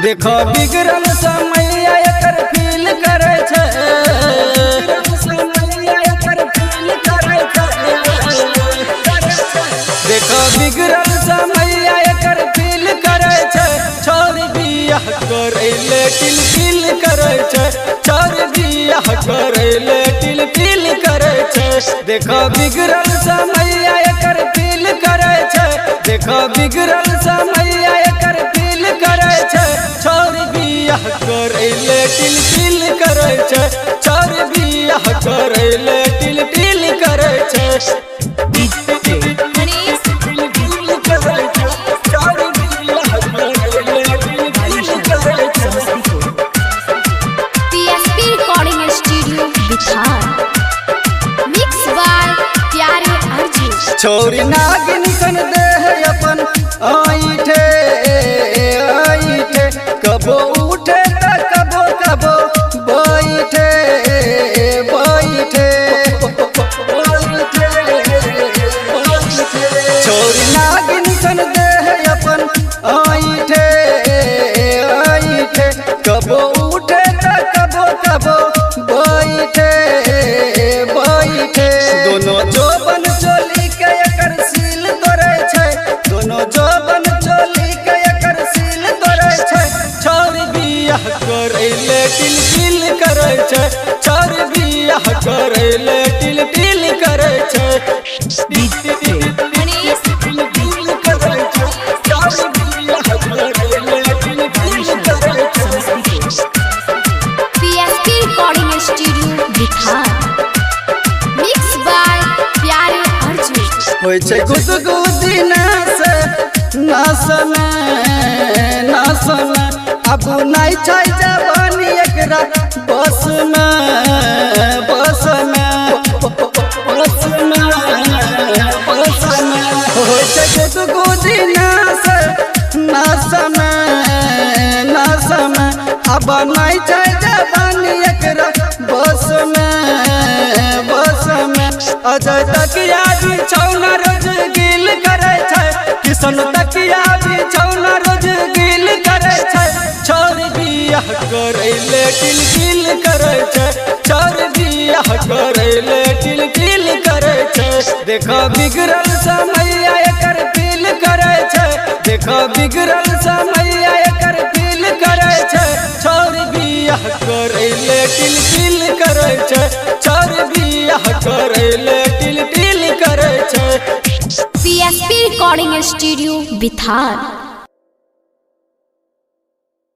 देखो बिगड़ल समय एकर फील करे छे, देखो बिगड़ल समय एकर फील करे छे। छोड़ बियाह करैले टिल टिल करे छे, छोड़ बियाह करैले टिल टिल करे छे। देखो बिगड़ल समय एकर फील करे छे, देखो बिगड़ल समय एकर फील करे छे। छोड़ बियाह करैले टिल टिल करे छे, छोड़ बियाह करैले टिल टिल करे छे। छोरी नागिन सन देह अपन आईठे आईठे, कबो उठे त कबो कबो बैठे बैठे। छोरी नागिन सन देह अपन आईठे आईठे, कबो उठे त कबो कबो बैठे बैठे। दोनों जोबन चोली के एकर सील तोड़े छे, दोनों जोबन चोली के एकर सील तोड़े छे। छोड़ बियाह करैले टिल टिल करे छे, छोड़ बियाह करैले टिल टिल करे छे। होय छे गुदगुदी नास नास अब नहीं छै जवानी एकरा बस में बस में बस में बस में। होय छे गुदगुदी नास नास में अब नहीं छै जवानी एकरा बस में बस में। अजय तकिया भी छौना रोज गिल करे छे, किशन तकिया भी छौना रोज गिल करे छे। छोड़ बियाह करैले टिल टिल करे छे, छोड़ बियाह करैले टिल टिल करे छे। देखो बिगड़ल समय एकर फील करे छे, देखो बिगड़ल समय एकर फील करे छे। छोड़ बियाह करैले टिल टिल करे छे, छोड़ बियाह करैले टिल टिल करे छे। PSP recording studio बिथार।